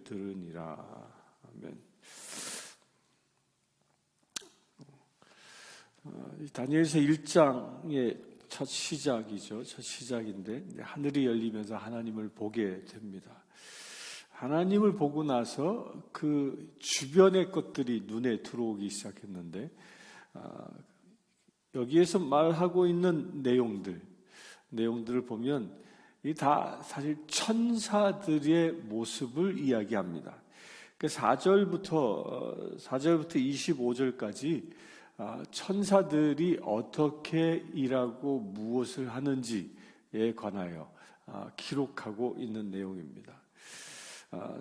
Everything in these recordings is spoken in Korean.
들으니라. 아멘. 다니엘서 1장의 첫 시작이죠. 첫 시작인데 하늘이 열리면서 하나님을 보게 됩니다. 하나님을 보고 나서 그 주변의 것들이 눈에 들어오기 시작했는데 여기에서 말하고 있는 내용들을 보면 이 다 사실 천사들의 모습을 이야기합니다. 그 4절부터 25절까지 천사들이 어떻게 일하고 무엇을 하는지에 관하여 기록하고 있는 내용입니다.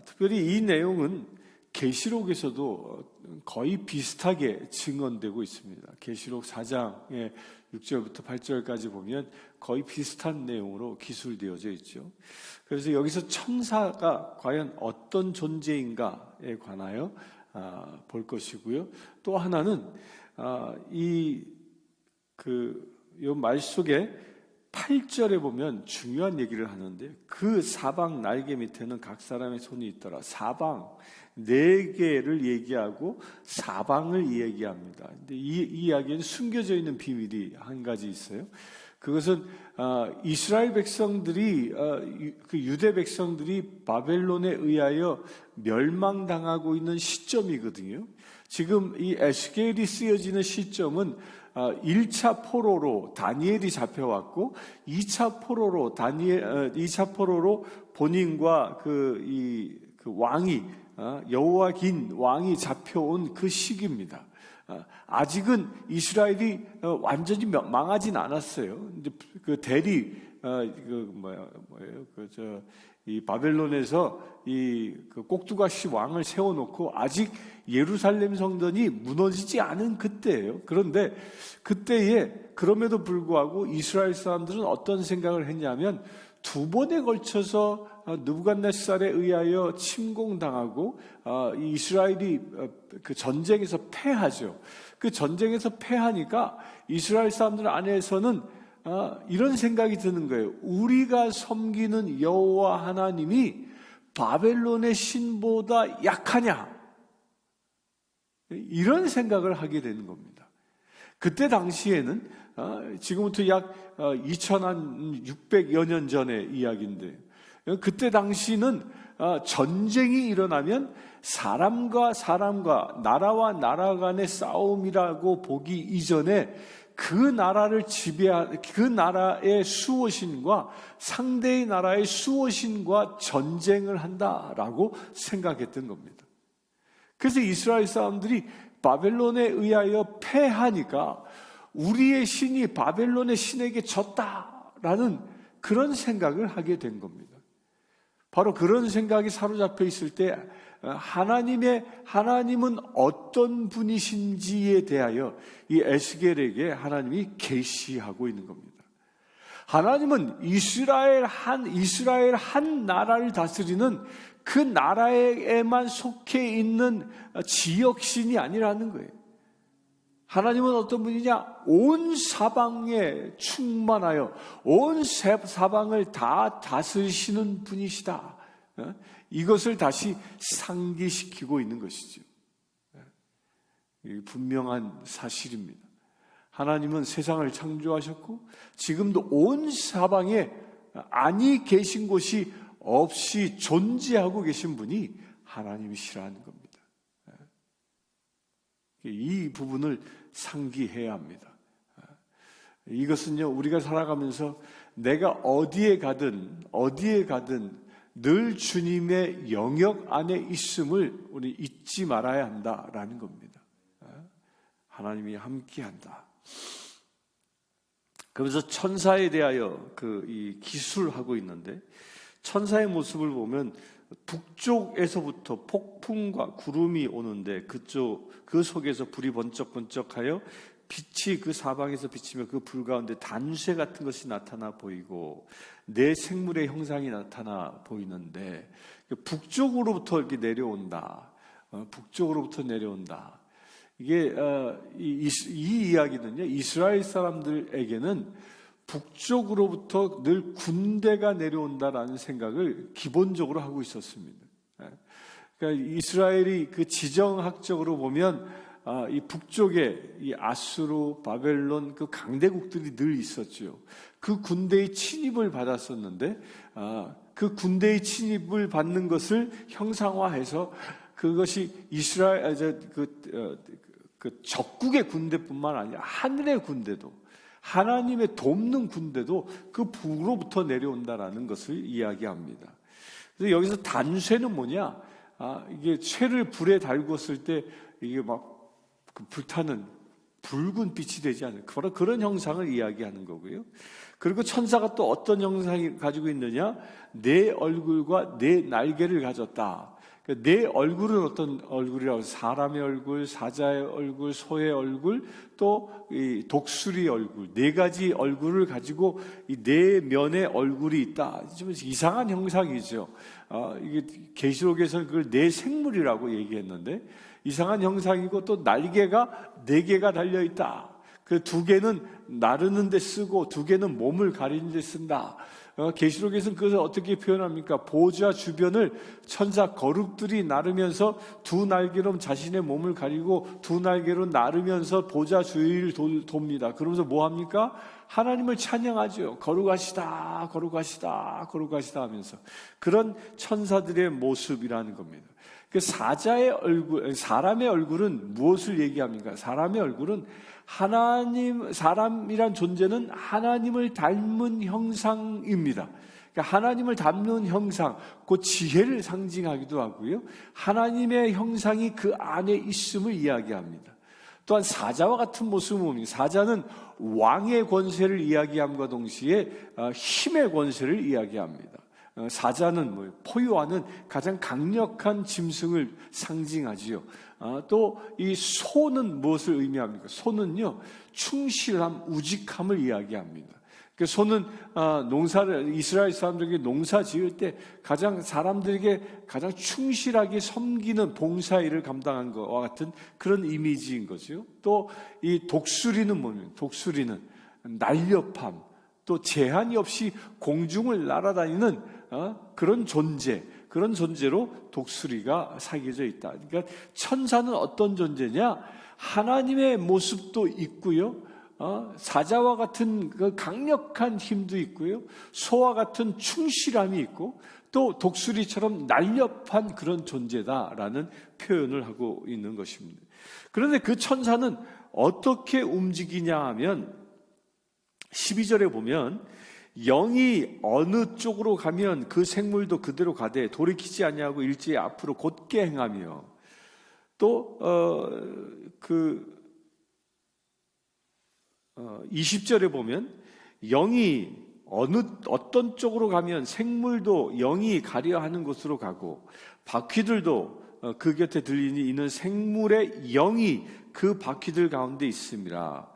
특별히 이 내용은 계시록에서도 거의 비슷하게 증언되고 있습니다. 계시록 4장의 6절부터 8절까지 보면 거의 비슷한 내용으로 기술되어져 있죠. 그래서 여기서 천사가 과연 어떤 존재인가에 관하여 볼 것이고요. 또 하나는 이 말 속에 8절에 보면 중요한 얘기를 하는데 그 사방 날개 밑에는 각 사람의 손이 있더라. 사방 4개를 얘기하고 사방을 얘기합니다. 근데 이 이야기는 숨겨져 있는 비밀이 한 가지 있어요. 그것은 이스라엘 백성들이 그 유대 백성들이 바벨론에 의하여 멸망당하고 있는 시점이거든요. 지금 이 에스겔이 쓰여지는 시점은 1차 포로로 다니엘이 잡혀왔고 2차 포로로 본인과 그 왕이 여호야긴 왕이 잡혀온 그 시기입니다. 아직은 이스라엘이 완전히 망하진 않았어요. 그 대리 이 바벨론에서 그 꼭두가시 왕을 세워놓고 아직 예루살렘 성전이 무너지지 않은 그때예요. 그런데 그때에 그럼에도 불구하고 이스라엘 사람들은 어떤 생각을 했냐면 2번에 걸쳐서 느부갓네살에 의하여 침공당하고 이스라엘이 그 전쟁에서 패하죠. 그 전쟁에서 패하니까 이스라엘 사람들 안에서는 이런 생각이 드는 거예요. 우리가 섬기는 여호와 하나님이 바벨론의 신보다 약하냐? 이런 생각을 하게 되는 겁니다. 그때 당시에는 지금부터 약 2600여 년 전의 이야기인데 그때 당시는 전쟁이 일어나면 사람과 사람과 나라와 나라 간의 싸움이라고 보기 이전에 그 나라를 지배한 그 나라의 수호신과 상대의 나라의 수호신과 전쟁을 한다라고 생각했던 겁니다. 그래서 이스라엘 사람들이 바벨론에 의하여 패하니까 우리의 신이 바벨론의 신에게 졌다라는 그런 생각을 하게 된 겁니다. 바로 그런 생각이 사로잡혀 있을 때 하나님은 어떤 분이신지에 대하여 이 에스겔에게 하나님이 계시하고 있는 겁니다. 하나님은 이스라엘 한 나라를 다스리는 그 나라에만 속해 있는 지역신이 아니라는 거예요. 하나님은 어떤 분이냐? 온 사방에 충만하여 온 사방을 다 다스리시는 분이시다. 이것을 다시 상기시키고 있는 것이죠. 분명한 사실입니다. 하나님은 세상을 창조하셨고 지금도 온 사방에 아니 계신 곳이 없이 존재하고 계신 분이 하나님이시라는 겁니다. 이 부분을 상기해야 합니다. 이것은요, 우리가 살아가면서 내가 어디에 가든 늘 주님의 영역 안에 있음을 우리 잊지 말아야 한다라는 겁니다. 하나님이 함께한다. 그래서 천사에 대하여 이 기술하고 있는데 천사의 모습을 보면 북쪽에서부터 폭풍과 구름이 오는데 그 속에서 불이 번쩍번쩍하여 빛이 그 사방에서 비치며 그 불 가운데 단쇠 같은 것이 나타나 보이고 내 생물의 형상이 나타나 보이는데 북쪽으로부터 이렇게 내려온다. 북쪽으로부터 내려온다. 이게 이 이야기는요, 이스라엘 사람들에게는 북쪽으로부터 늘 군대가 내려온다라는 생각을 기본적으로 하고 있었습니다. 그러니까 이스라엘이 그 지정학적으로 보면 이 북쪽에 이 아수르, 바벨론 그 강대국들이 늘 있었죠. 그 군대의 침입을 받았었는데 그 군대의 침입을 받는 것을 형상화해서 그것이 이스라엘 그 적국의 군대뿐만 아니라 하늘의 군대도, 하나님의 돕는 군대도 그 북으로부터 내려온다라는 것을 이야기합니다. 그래서 여기서 단쇠는 뭐냐? 이게 쇠를 불에 달궜을 때 이게 막 그 불타는 붉은 빛이 되지 않는 그런 형상을 이야기하는 거고요. 그리고 천사가 또 어떤 형상을 가지고 있느냐? 네 얼굴과 네 날개를 가졌다. 네 얼굴은 어떤 얼굴이라고? 사람의 얼굴, 사자의 얼굴, 소의 얼굴, 또 이 독수리 얼굴, 네 가지 얼굴을 가지고 이 네 면의 얼굴이 있다. 좀 이상한 형상이죠. 이게 계시록에서는 그걸 네 생물이라고 얘기했는데 이상한 형상이고, 또 날개가 네 개가 달려 있다. 그 두 개는 나르는 데 쓰고 두 개는 몸을 가리는 데 쓴다. 계시록에서는 그것을 어떻게 표현합니까? 보좌 주변을 천사 거룩들이 나르면서 두 날개로 자신의 몸을 가리고 두 날개로 나르면서 보좌 주위를 돕니다. 그러면서 뭐 합니까? 하나님을 찬양하죠. 거룩하시다, 거룩하시다, 거룩하시다 하면서 그런 천사들의 모습이라는 겁니다. 그 사자의 얼굴, 사람의 얼굴은 무엇을 얘기합니까? 사람의 얼굴은 사람이란 존재는 하나님을 닮은 형상입니다. 그러니까 하나님을 닮는 형상, 그 지혜를 상징하기도 하고요. 하나님의 형상이 그 안에 있음을 이야기합니다. 또한 사자와 같은 모습을 봅니다. 사자는 왕의 권세를 이야기함과 동시에 힘의 권세를 이야기합니다. 사자는 포효하는 가장 강력한 짐승을 상징하지요. 또 이 소는 무엇을 의미합니까? 소는요, 충실함, 우직함을 이야기합니다. 그 소는 이스라엘 사람들에게 농사 지을 때 사람들에게 가장 충실하게 섬기는 봉사일을 감당한 것과 같은 그런 이미지인 거죠. 또 이 독수리는 뭐냐면, 독수리는 날렵함, 또 제한이 없이 공중을 날아다니는 그런 존재로 독수리가 사귀어져 있다. 그러니까 천사는 어떤 존재냐? 하나님의 모습도 있고요. 사자와 같은 그 강력한 힘도 있고요. 소와 같은 충실함이 있고, 또 독수리처럼 날렵한 그런 존재다라는 표현을 하고 있는 것입니다. 그런데 그 천사는 어떻게 움직이냐 하면 12절에 보면 영이 어느 쪽으로 가면 그 생물도 그대로 가되 돌이키지 아니하고 일제히 앞으로 곧게 행하며, 또 20절에 보면 영이 어떤 쪽으로 가면 생물도 영이 가려 하는 곳으로 가고 바퀴들도 그 곁에 들리니 이는 생물의 영이 그 바퀴들 가운데 있습니다.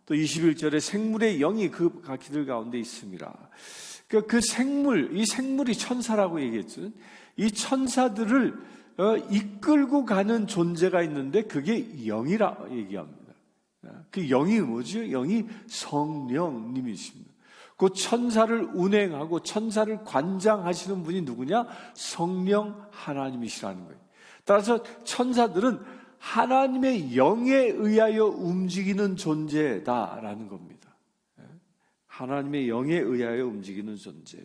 또 21절에 생물의 영이 그 바퀴들 가운데 있습니다. 그 생물, 이 생물이 천사라고 얘기했죠. 이 천사들을 이끌고 가는 존재가 있는데 그게 영이라 얘기합니다. 그 영이 뭐죠? 영이 성령님이십니다. 그 천사를 운행하고 천사를 관장하시는 분이 누구냐? 성령 하나님이시라는 거예요. 따라서 천사들은 하나님의 영에 의하여 움직이는 존재다라는 겁니다. 하나님의 영에 의하여 움직이는 존재.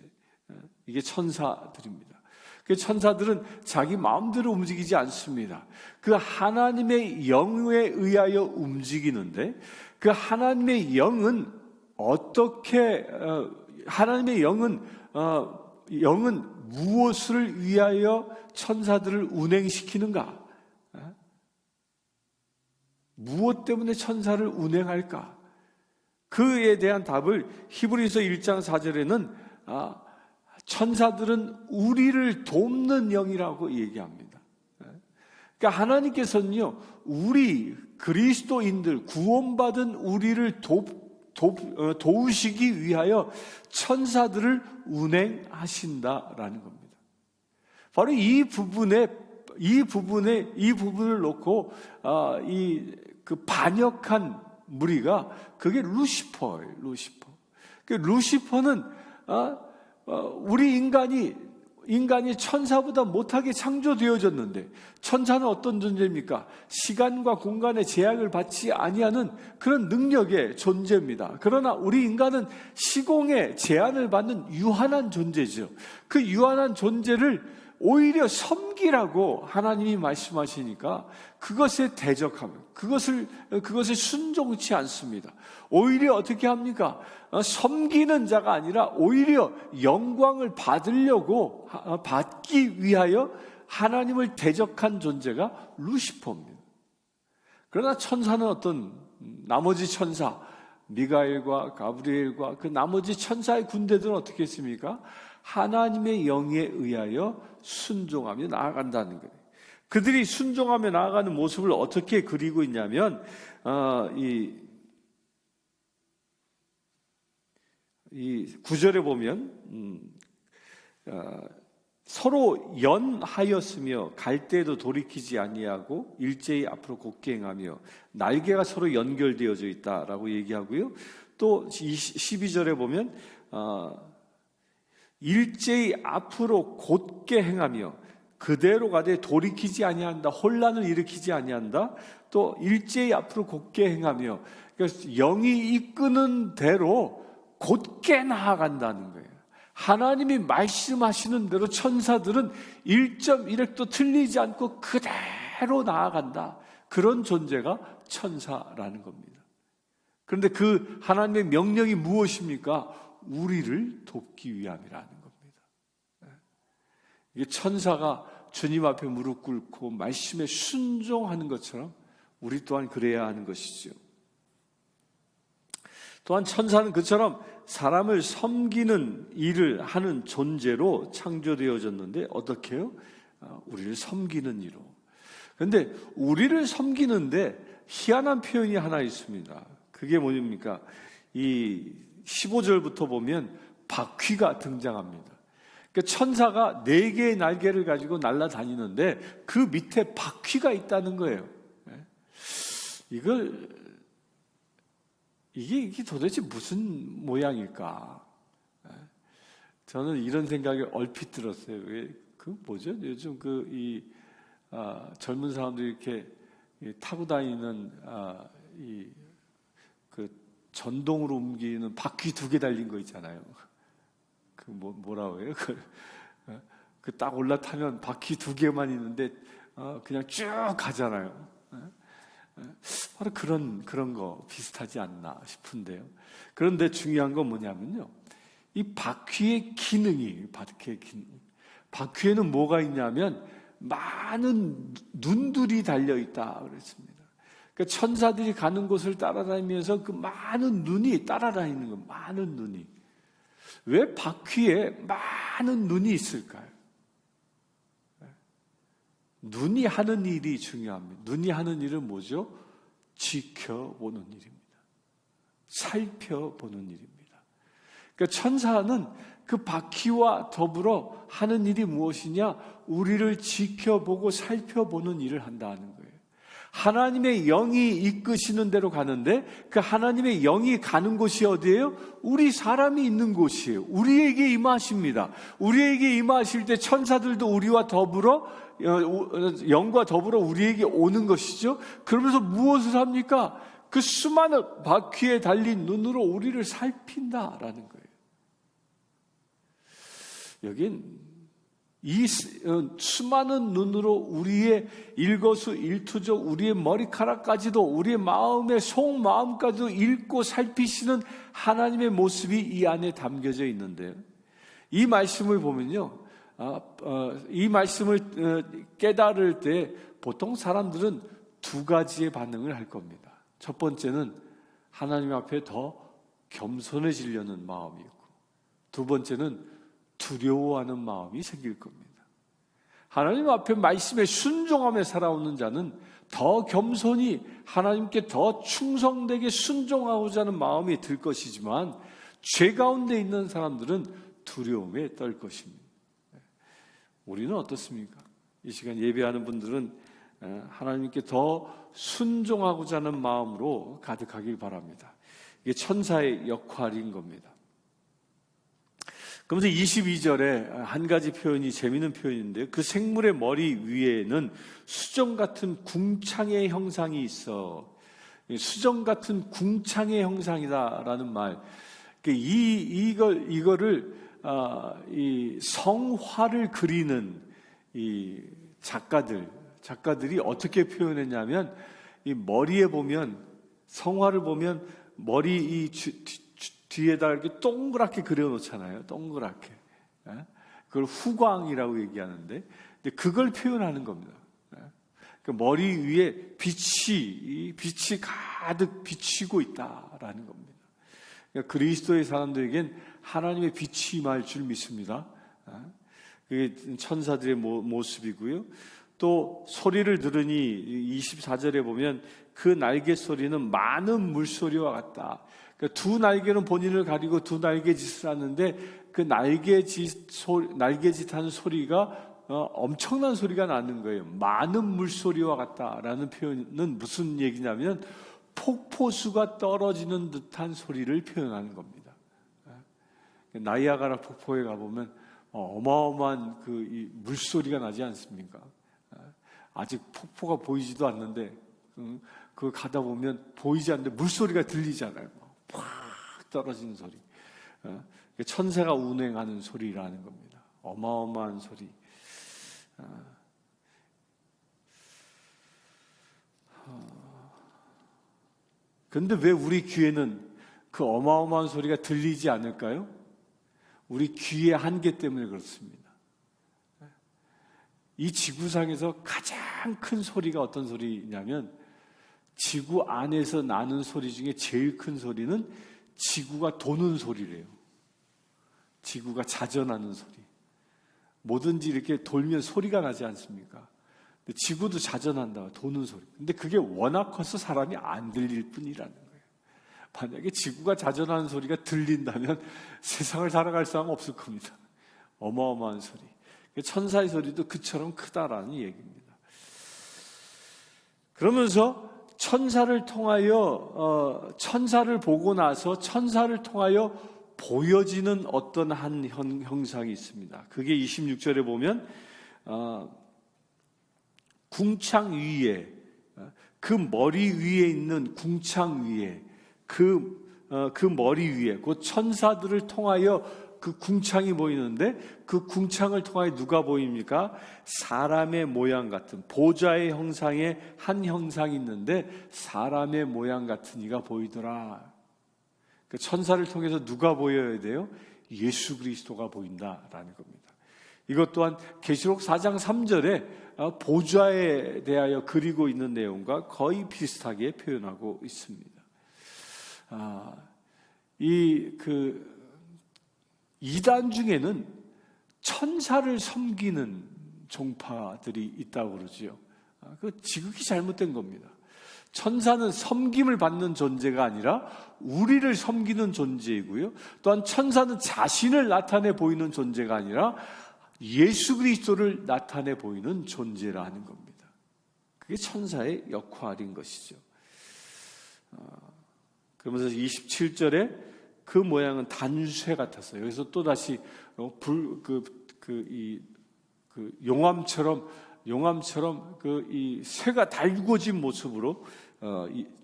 이게 천사들입니다. 그 천사들은 자기 마음대로 움직이지 않습니다. 그 하나님의 영에 의하여 움직이는데, 그 하나님의 영은 하나님의 영은 무엇을 위하여 천사들을 운행시키는가? 무엇 때문에 천사를 운행할까? 그에 대한 답을 히브리서 1장 4절에는 천사들은 우리를 돕는 영이라고 얘기합니다. 그러니까 하나님께서는요, 우리 그리스도인들, 구원받은 우리를 도우시기 위하여 천사들을 운행하신다라는 겁니다. 바로 이 부분을 놓고 그 반역한 무리가 그게 루시퍼예요. 루시퍼. 그 루시퍼는 우리 인간이 인간이 천사보다 못하게 창조되어졌는데, 천사는 어떤 존재입니까? 시간과 공간의 제약을 받지 아니하는 그런 능력의 존재입니다. 그러나 우리 인간은 시공의 제한을 받는 유한한 존재죠. 그 유한한 존재를 오히려 섬기라고 하나님이 말씀하시니까 그것에 대적하며 그것에 순종치 않습니다. 오히려 어떻게 합니까? 섬기는 자가 아니라 오히려 영광을 받기 위하여 하나님을 대적한 존재가 루시퍼입니다. 그러나 천사는 어떤 나머지 천사, 미가엘과 가브리엘과 그 나머지 천사의 군대들은 어떻게 했습니까? 하나님의 영에 의하여 순종하며 나아간다는 거예요. 그들이 순종하며 나아가는 모습을 어떻게 그리고 있냐면 이 9절에 보면 서로 연하였으며 갈 때에도 돌이키지 아니하고 일제히 앞으로 곧게 행하며 날개가 서로 연결되어져 있다라고 얘기하고요. 또 12절에 보면 일제히 앞으로 곧게 행하며 그대로 가되 돌이키지 아니한다. 혼란을 일으키지 아니한다. 또 일제히 앞으로 곧게 행하며, 그래서 영이 이끄는 대로 곧게 나아간다는 거예요. 하나님이 말씀하시는 대로 천사들은 1.1획도 틀리지 않고 그대로 나아간다. 그런 존재가 천사라는 겁니다. 그런데 그 하나님의 명령이 무엇입니까? 우리를 돕기 위함이라는 겁니다. 이게 천사가 주님 앞에 무릎 꿇고 말씀에 순종하는 것처럼 우리 또한 그래야 하는 것이죠. 또한 천사는 그처럼 사람을 섬기는 일을 하는 존재로 창조되어졌는데 어떻게 해요? 우리를 섬기는 이로. 그런데 우리를 섬기는데 희한한 표현이 하나 있습니다. 그게 뭡니까? 이 15절부터 보면 바퀴가 등장합니다. 그러니까 천사가 4개의 날개를 가지고 날아다니는데 그 밑에 바퀴가 있다는 거예요. 이게 도대체 무슨 모양일까? 저는 이런 생각이 얼핏 들었어요. 뭐죠? 요즘 젊은 사람들이 이렇게 타고 다니는 그 전동으로 움직이는 바퀴 2개 달린 거 있잖아요. 뭐라고 해요? 그 딱 올라타면 바퀴 2개만 있는데 그냥 쭉 가잖아요. 바로 그런 거 비슷하지 않나 싶은데요. 그런데 중요한 건 뭐냐면요, 이 바퀴의 기능이 바퀴에는 뭐가 있냐면 많은 눈들이 달려 있다 그랬습니다. 그러니까 천사들이 가는 곳을 따라다니면서 그 많은 눈이 따라다니는 거, 많은 눈이. 왜 바퀴에 많은 눈이 있을까요? 눈이 하는 일이 중요합니다. 눈이 하는 일은 뭐죠? 지켜보는 일입니다. 살펴보는 일입니다. 그러니까 천사는 그 바퀴와 더불어 하는 일이 무엇이냐? 우리를 지켜보고 살펴보는 일을 한다는 거예요. 하나님의 영이 이끄시는 대로 가는데 그 하나님의 영이 가는 곳이 어디예요? 우리 사람이 있는 곳이에요. 우리에게 임하십니다. 우리에게 임하실 때 천사들도 우리와 더불어 영과 더불어 우리에게 오는 것이죠. 그러면서 무엇을 합니까? 그 수많은 바퀴에 달린 눈으로 우리를 살핀다라는 거예요. 여긴 이 수많은 눈으로 우리의 일거수일투족, 우리의 머리카락까지도, 우리의 마음의 속마음까지도 읽고 살피시는 하나님의 모습이 이 안에 담겨져 있는데요. 이 말씀을 보면요, 이 말씀을 깨달을 때 보통 사람들은 2가지의 반응을 할 겁니다. 첫 번째는 하나님 앞에 더 겸손해지려는 마음이 있고, 2번째는 두려워하는 마음이 생길 겁니다. 하나님 앞에 말씀에 순종하며 살아오는 자는 더 겸손히 하나님께 더 충성되게 순종하고자 하는 마음이 들 것이지만 죄 가운데 있는 사람들은 두려움에 떨 것입니다. 우리는 어떻습니까? 이 시간 예배하는 분들은 하나님께 더 순종하고자 하는 마음으로 가득하길 바랍니다. 이게 천사의 역할인 겁니다. 그러면서 22절에 한 가지 표현이 재미있는 표현인데, 그 생물의 머리 위에는 수정 같은 궁창의 형상이 있어. 수정 같은 궁창의 형상이다라는 말. 이거를 이 성화를 그리는 이 작가들이 어떻게 표현했냐면, 이 머리에 보면, 성화를 보면 머리 이 뒤에다 이렇게 동그랗게 그려놓잖아요. 동그랗게. 그걸 후광이라고 얘기하는데, 근데 그걸 표현하는 겁니다. 그 머리 위에 빛이 가득 비치고 있다라는 겁니다. 그러니까 그리스도의 사람들에겐 하나님의 빛이 임할 줄 믿습니다. 그게 천사들의 모습이고요. 또 소리를 들으니 24절에 보면 그 날개 소리는 많은 물소리와 같다. 그러니까 두 날개는 본인을 가리고 두 날개짓을 하는데, 그 날개짓하는 소리가 엄청난 소리가 나는 거예요. 많은 물소리와 같다라는 표현은 무슨 얘기냐면, 폭포수가 떨어지는 듯한 소리를 표현하는 겁니다. 나이아가라 폭포에 가보면 어마어마한 이 물소리가 나지 않습니까? 아직 폭포가 보이지도 않는데 그 가다 보면 보이지 않는데 물소리가 들리잖아요. 팍 떨어지는 소리. 천사가 운행하는 소리라는 겁니다. 어마어마한 소리. 그런데 왜 우리 귀에는 그 어마어마한 소리가 들리지 않을까요? 우리 귀의 한계 때문에 그렇습니다. 이 지구상에서 가장 큰 소리가 어떤 소리냐면, 지구 안에서 나는 소리 중에 제일 큰 소리는 지구가 도는 소리래요. 지구가 자전하는 소리. 뭐든지 이렇게 돌면 소리가 나지 않습니까? 근데 지구도 자전한다, 도는 소리. 근데 그게 워낙 커서 사람이 안 들릴 뿐이라는 거예요. 만약에 지구가 자전하는 소리가 들린다면 세상을 살아갈 사람 없을 겁니다. 어마어마한 소리. 천사의 소리도 그처럼 크다라는 얘기입니다. 그러면서 천사를 보고 나서 천사를 통하여 보여지는 어떤 한 형상이 있습니다. 그게 26절에 보면 궁창 위에, 그 머리 위에 있는 궁창 위에, 그 머리 위에, 그 천사들을 통하여 그 궁창이 보이는데, 그 궁창을 통하여 누가 보입니까? 사람의 모양 같은, 보좌의 형상의 한 형상이 있는데 사람의 모양 같은 이가 보이더라. 그 천사를 통해서 누가 보여야 돼요? 예수 그리스도가 보인다라는 겁니다. 이것 또한 계시록 4장 3절에 보좌에 대하여 그리고 있는 내용과 거의 비슷하게 표현하고 있습니다. 이단 중에는 천사를 섬기는 종파들이 있다고 그러지요. 그 지극히 잘못된 겁니다. 천사는 섬김을 받는 존재가 아니라 우리를 섬기는 존재이고요. 또한 천사는 자신을 나타내 보이는 존재가 아니라 예수 그리스도를 나타내 보이는 존재라는 겁니다. 그게 천사의 역할인 것이죠. 그러면서 27절에 그 모양은 단쇠 같았어요. 여기서 또 다시 용암처럼 이 쇠가 달구어진 모습으로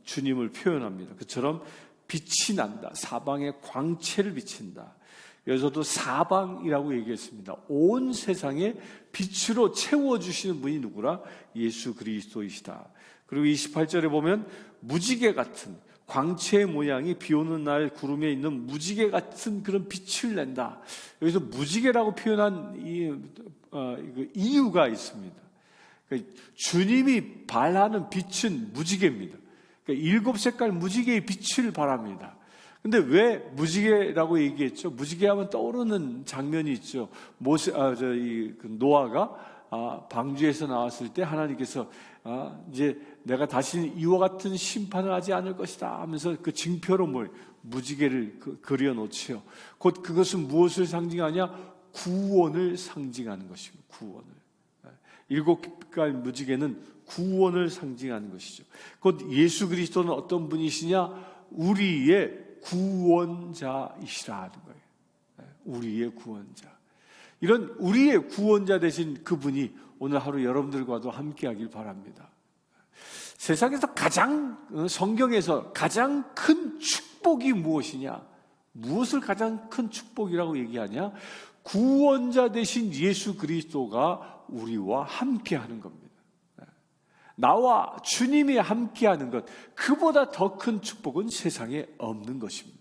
주님을 표현합니다. 그처럼 빛이 난다. 사방에 광채를 비친다. 여기서도 사방이라고 얘기했습니다. 온 세상에 빛으로 채워주시는 분이 누구라? 예수 그리스도이시다. 그리고 28절에 보면 무지개 같은, 광채의 모양이 비 오는 날 구름에 있는 무지개 같은 그런 빛을 낸다. 여기서 무지개라고 표현한 이유가 있습니다. 그러니까 주님이 발하는 빛은 무지개입니다. 그러니까 7색깔 무지개의 빛을 발합니다. 근데 왜 무지개라고 얘기했죠? 무지개하면 떠오르는 장면이 있죠. 노아가 방주에서 나왔을 때 하나님께서 이제 내가 다시 이와 같은 심판을 하지 않을 것이다 하면서 그 징표로 무지개를 그려놓지요. 곧 그것은 무엇을 상징하냐? 구원을 상징하는 것입니다. 구원을. 7색깔 무지개는 구원을 상징하는 것이죠. 곧 예수 그리스도는 어떤 분이시냐? 우리의 구원자이시라는 거예요. 우리의 구원자. 이런 우리의 구원자 되신 그분이 오늘 하루 여러분들과도 함께하길 바랍니다. 세상에서 성경에서 가장 큰 축복이 무엇이냐? 무엇을 가장 큰 축복이라고 얘기하냐? 구원자 되신 예수 그리스도가 우리와 함께하는 겁니다. 나와 주님이 함께하는 것, 그보다 더 큰 축복은 세상에 없는 것입니다.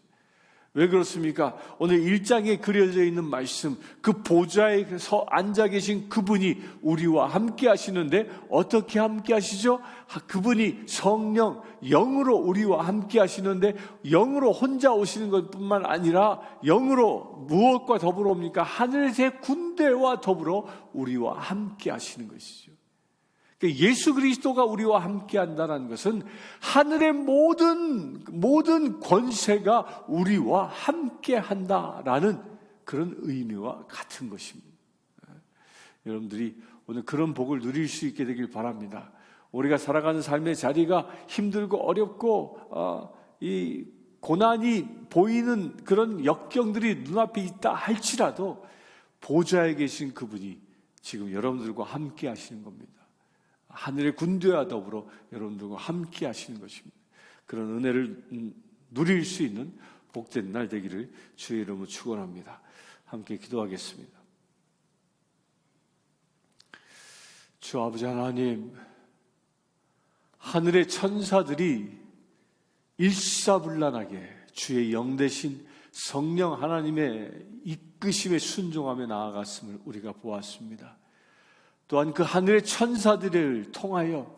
왜 그렇습니까? 오늘 1장에 그려져 있는 말씀, 그 보좌에서 앉아 계신 그분이 우리와 함께 하시는데 어떻게 함께 하시죠? 그분이 성령, 영으로 우리와 함께 하시는데 영으로 혼자 오시는 것뿐만 아니라 영으로 무엇과 더불어 옵니까? 하늘의 군대와 더불어 우리와 함께 하시는 것이죠. 예수 그리스도가 우리와 함께 한다는 것은 하늘의 모든 권세가 우리와 함께 한다라는 그런 의미와 같은 것입니다. 여러분들이 오늘 그런 복을 누릴 수 있게 되길 바랍니다. 우리가 살아가는 삶의 자리가 힘들고 어렵고 이 고난이 보이는 그런 역경들이 눈앞에 있다 할지라도 보좌에 계신 그분이 지금 여러분들과 함께 하시는 겁니다. 하늘의 군대와 더불어 여러분들과 함께 하시는 것입니다. 그런 은혜를 누릴 수 있는 복된 날 되기를 주의 이름으로 축원합니다. 함께 기도하겠습니다. 주 아버지 하나님, 하늘의 천사들이 일사불란하게 주의 영 대신 성령 하나님의 이끄심에 순종하며 나아갔음을 우리가 보았습니다. 또한 그 하늘의 천사들을 통하여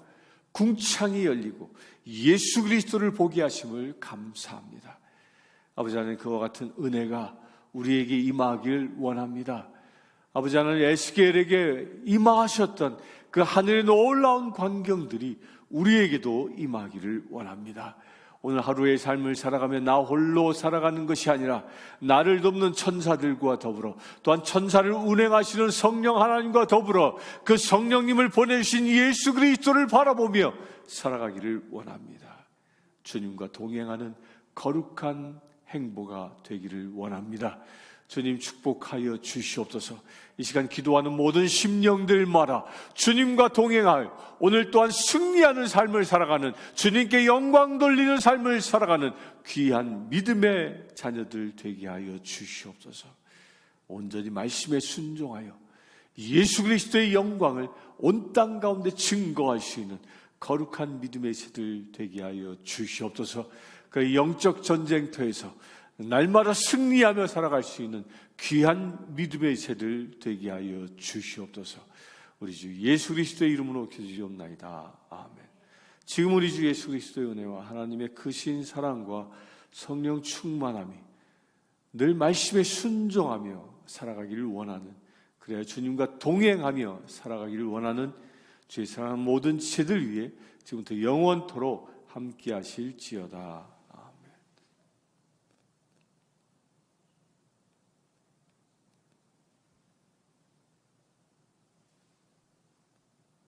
궁창이 열리고 예수 그리스도를 보게 하심을 감사합니다. 아버지 하나님, 그와 같은 은혜가 우리에게 임하길 원합니다. 아버지 하나님, 에스겔에게 임하셨던 그 하늘의 놀라운 광경들이 우리에게도 임하기를 원합니다. 오늘 하루의 삶을 살아가며 나 홀로 살아가는 것이 아니라 나를 돕는 천사들과 더불어 또한 천사를 운행하시는 성령 하나님과 더불어 그 성령님을 보내주신 예수 그리스도를 바라보며 살아가기를 원합니다. 주님과 동행하는 거룩한 행보가 되기를 원합니다. 주님 축복하여 주시옵소서. 이 시간 기도하는 모든 심령들마다 주님과 동행하여 오늘 또한 승리하는 삶을 살아가는, 주님께 영광 돌리는 삶을 살아가는 귀한 믿음의 자녀들 되게 하여 주시옵소서. 온전히 말씀에 순종하여 예수 그리스도의 영광을 온 땅 가운데 증거할 수 있는 거룩한 믿음의 세들 되게 하여 주시옵소서. 그 영적 전쟁터에서 날마다 승리하며 살아갈 수 있는 귀한 믿음의 세들 되게 하여 주시옵소서. 우리 주 예수 그리스도의 이름으로 기도드리옵나이다. 아멘. 지금 우리 주 예수 그리스도의 은혜와 하나님의 크신 사랑과 성령 충만함이 늘 말씀에 순종하며 살아가기를 원하는, 그래야 주님과 동행하며 살아가기를 원하는 주의 사랑하는 모든 세들 위해 지금부터 영원토록 함께 하실지어다.